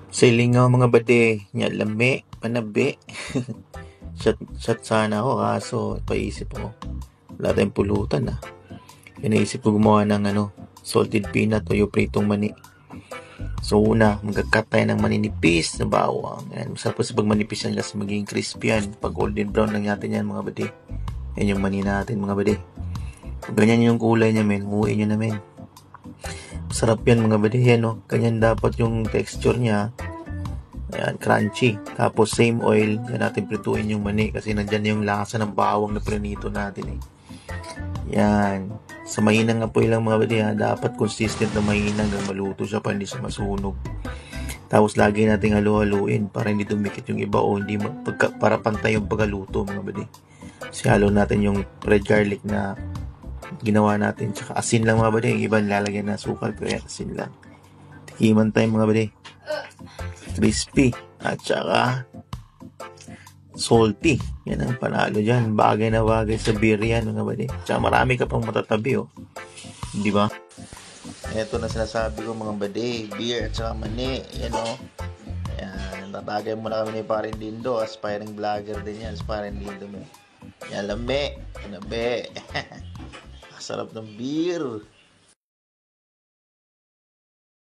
Silingaw mga bade, nya lami, panabi. Shot sana ako kaso paisip ko. Wala tayong pulutan ah. Inaisip ko gumawa ng salted peanut o yung pritong mani. So una, mag-cut tayo ng maninipis na bawang. Yan, masarap kasi pag manipis yan kasi magiging crispy yan. Pag golden brown lang natin yan mga bade. Yan yung mani natin mga bade. Pag ganyan yung kulay niya men, huwiin nyo na men. Sarap yan mga bade. Yan o, ganyan dapat yung texture niya. Ayan, crunchy. Tapos same oil, yan natin prituin yung mani kasi nandyan yung lasa ng bawang na prinito natin eh. Yan. Sa mahinang apoy lang mga badi ha, dapat consistent na mahina hanggang maluto siya para hindi siya masunog. Tapos lagi nating halu-haluin para hindi dumikit yung iba o hindi para pantay yung paghaluto mga badi. Kasi halo natin yung red garlic na ginawa natin. Tsaka asin lang mga badi. Yung iba nilalagyan na sukal kaya asin lang. Tikiman tayo mga badi. Crispy. At saka salty. Yan ang panalo dyan. Bagay na bagay sa beer yan mga badi. Tsaka marami ka pang matatabi oh. Di ba? Ito na sinasabi ko mga badi. Beer at saka mani. Yan oh. Yan. Tatagay mo na kami ni Parin Dindo. Aspiring vlogger din yan. Aspiring Dindo mo. Yan lami. Nabe. Sarap ng beer.